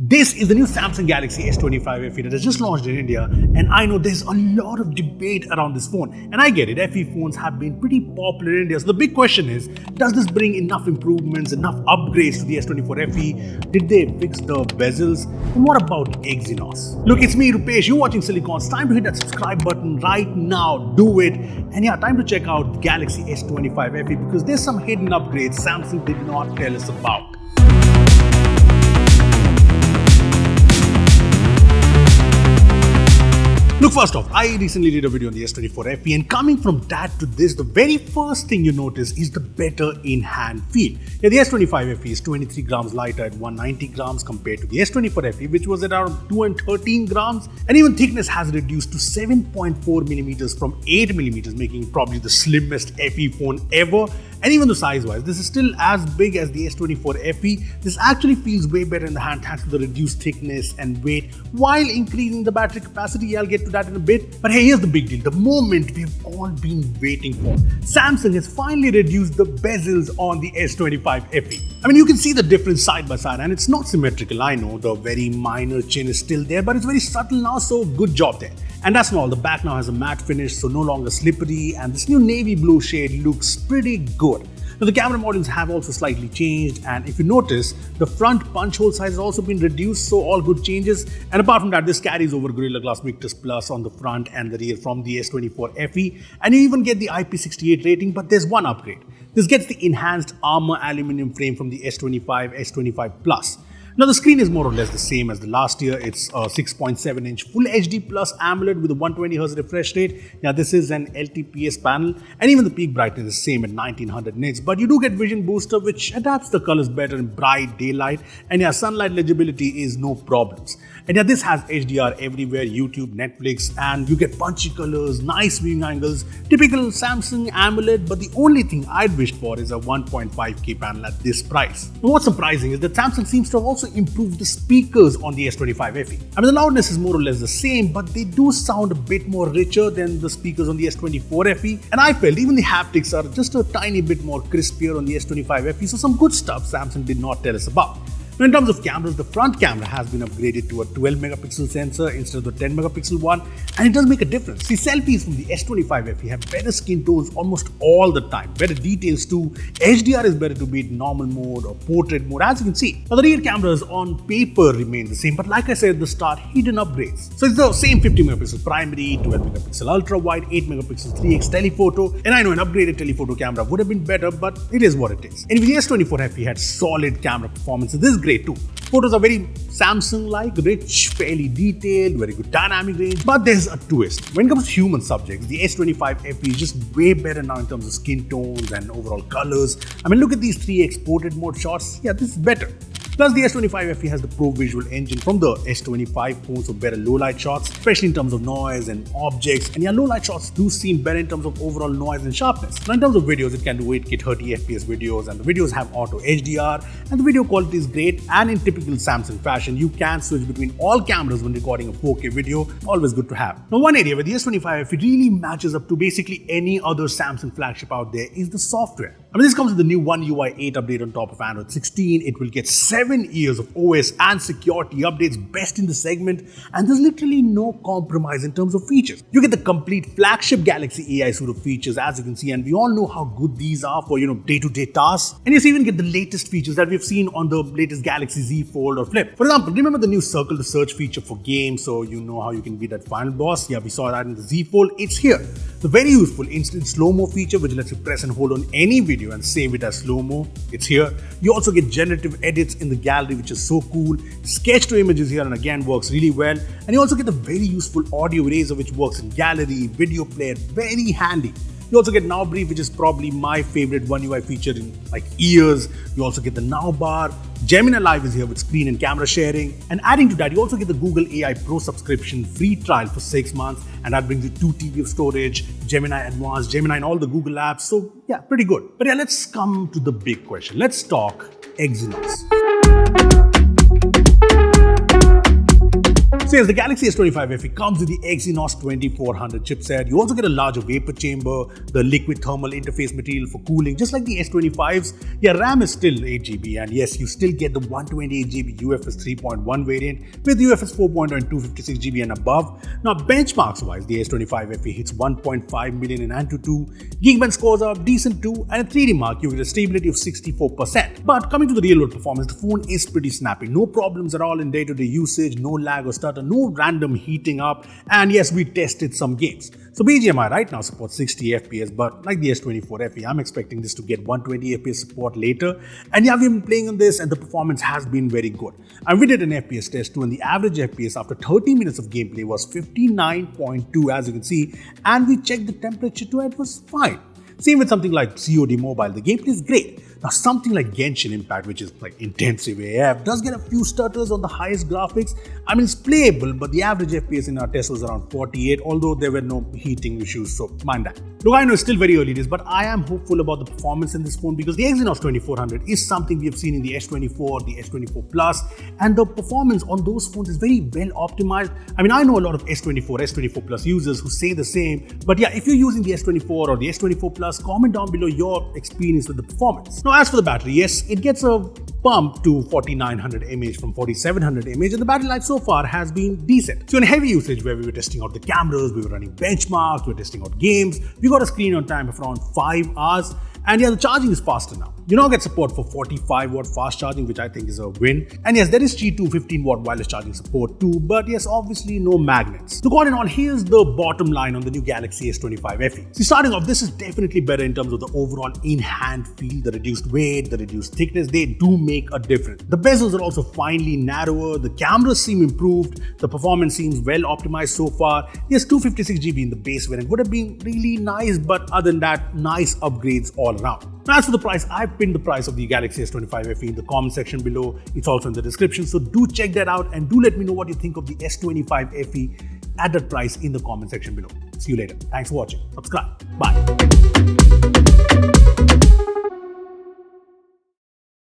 This is the new Samsung Galaxy S25 FE that has just launched in India, and I know there's a lot of debate around this phone, and I get it, FE phones have been pretty popular in India, so the big question is, does this bring enough improvements, enough upgrades to the S24 FE? Did they fix the bezels? And what about Exynos? Look, it's me Rupesh, you're watching Sillycorns. Time to hit that subscribe button right now, do it. And yeah, time to check out Galaxy S25 FE because there's some hidden upgrades Samsung did not tell us about. Look, first off, I recently did a video on the S24 FE, and coming from that to this, the very first thing you notice is the better in-hand feel. Yeah, the S25 FE is 23 grams lighter at 190 grams compared to the S24 FE, which was at around 213 grams, and even thickness has reduced to 7.4 millimeters from 8 millimeters, making it probably the slimmest FE phone ever. And even though size-wise, this is still as big as the S24 FE, this actually feels way better in the hand thanks to the reduced thickness and weight while increasing the battery capacity. Yeah, I'll get to that in a bit. But hey, here's the big deal, the moment we've all been waiting for. Samsung has finally reduced the bezels on the S25 FE. I mean, you can see the difference side by side, and it's not symmetrical. I know the very minor chin is still there, but it's very subtle now, so good job there. And that's not all, the back now has a matte finish, so no longer slippery, and this new navy blue shade looks pretty good. Now the camera modules have also slightly changed, and if you notice, the front punch hole size has also been reduced, so all good changes. And apart from that, this carries over Gorilla Glass Victus Plus on the front and the rear from the S24 FE, and you even get the IP68 rating, but there's one upgrade. This gets the enhanced armor aluminum frame from the S25, S25 Plus. Now the screen is more or less the same as the last year. It's a 6.7-inch Full HD Plus AMOLED with a 120Hz refresh rate. Now this is an LTPS panel, and even the peak brightness is same at 1900 nits. But you do get Vision Booster, which adapts the colors better in bright daylight. And yeah, sunlight legibility is no problems. And yeah, this has HDR everywhere, YouTube, Netflix, and you get punchy colors, nice viewing angles, typical Samsung AMOLED. But the only thing I'd wished for is a 1.5K panel at this price. Now what's surprising is that Samsung seems to have also improved the speakers on the S25 FE. I mean, the loudness is more or less the same, but they do sound a bit more richer than the speakers on the S24 FE. And I felt even the haptics are just a tiny bit more crispier on the S25 FE, so some good stuff Samsung did not tell us about. Now in terms of cameras, the front camera has been upgraded to a 12 megapixel sensor instead of the 10 megapixel one, and it does make a difference. See, selfies from the S25 FE have better skin tones almost all the time, better details too. HDR is better to be in normal mode or portrait mode, as you can see. Now the rear cameras on paper remain the same, but like I said at the start, hidden upgrades. So it's the same 50 megapixel primary, 12 megapixel ultra wide, 8 megapixel 3x telephoto, and I know an upgraded telephoto camera would have been better, but it is what it is. And the S24 FE had solid camera performance, so this is great too. Photos are very Samsung-like, rich, fairly detailed, very good dynamic range, but there's a twist. When it comes to human subjects, the S25 FE is just way better now in terms of skin tones and overall colors. I mean, look at these 3x portrait mode shots. Yeah, this is better. Plus, the S25 FE has the Pro Visual engine from the S25 phone, so better low-light shots, especially in terms of noise and objects. And yeah, low-light shots do seem better in terms of overall noise and sharpness. Now, in terms of videos, it can do 8K 30 FPS videos, and the videos have auto HDR, and the video quality is great. And in typical Samsung fashion, you can switch between all cameras when recording a 4K video. Always good to have. Now, one area where the S25 FE really matches up to basically any other Samsung flagship out there is the software. I mean, this comes with the new OneUI 8 update on top of Android 16. It will get 7 years of OS and security updates, best in the segment, and there's literally no compromise in terms of features. You get the complete flagship Galaxy AI suite of features, as you can see, and we all know how good these are for, day-to-day tasks. And you even get the latest features that we've seen on the latest Galaxy Z Fold or Flip. For example, remember the new circle to search feature for games, so you know how you can beat that final boss? Yeah, we saw that in the Z Fold. It's here. The very useful instant slow-mo feature, which lets you press and hold on any video and save it as slow-mo. It's here. You also get generative edits in the gallery, which is so cool. Sketch to images here, and again works really well. And you also get the very useful audio eraser, which works in gallery, video player, very handy. You also get Now Brief, which is probably my favorite OneUI feature in like years. You also get the Now bar. Gemini Live is here with screen and camera sharing. And adding to that, you also get the Google AI Pro subscription free trial for 6 months. And that brings you 2 TB of storage, Gemini Advanced, Gemini and all the Google apps. So yeah, pretty good. But yeah, let's come to the big question. Let's talk Exynos. So yes, the Galaxy S25 FE comes with the Exynos 2400 chipset. You also get a larger vapor chamber, the liquid thermal interface material for cooling, just like the S25's. Yeah, RAM is still 8GB, and yes, you still get the 128GB UFS 3.1 variant with UFS 4.0 and 256GB and above. Now, benchmarks-wise, the S25 FE hits 1.5 million in Antutu, Geekbench scores are decent too, and at 3D Mark, you get a stability of 64%. But coming to the real-world performance, the phone is pretty snappy. No problems at all in day-to-day usage, no lag or stutter, no random heating up, and yes, we tested some games. So BGMI right now supports 60 FPS, but like the S24 FE, I'm expecting this to get 120 FPS support later. And yeah, we've been playing on this and the performance has been very good. And we did an FPS test too, and the average FPS after 30 minutes of gameplay was 59.2, as you can see, and we checked the temperature too, and it was fine. Same with something like COD Mobile, the gameplay is great. Now something like Genshin Impact, which is like intensive AF, does get a few stutters on the highest graphics. I mean, it's playable, but the average FPS in our test was around 48, although there were no heating issues, so mind that. Look, I know it's still very early days, but I am hopeful about the performance in this phone because the Exynos 2400 is something we have seen in the S24, the S24 Plus, and the performance on those phones is very well optimized. I mean, I know a lot of S24, S24 Plus users who say the same, but yeah, if you're using the S24 or the S24 Plus, comment down below your experience with the performance. Now, as for the battery, yes, it gets a bump to 4900 mAh from 4700 mAh, and the battery life so far has been decent. So in heavy usage where we were testing out the cameras, we were running benchmarks, we were testing out games, we got a screen on time of around 5 hours. And yeah, the charging is faster now. You now get support for 45-watt fast charging, which I think is a win. And yes, there is Qi2 15-watt wireless charging support too, but yes, obviously no magnets. So all in all, here's the bottom line on the new Galaxy S25 FE. See, starting off, this is definitely better in terms of the overall in-hand feel, the reduced weight, the reduced thickness, they do make a difference. The bezels are also finely narrower, the cameras seem improved, the performance seems well optimized so far. Yes, 256GB in the base variant would have been really nice, but other than that, nice upgrades all around. Now, as for the price, I've pinned the price of the Galaxy S25 FE in the comment section below. It's also in the description, so do check that out and do let me know what you think of the S25 FE at that price in the comment section below. See you later. Thanks for watching. Subscribe. Bye.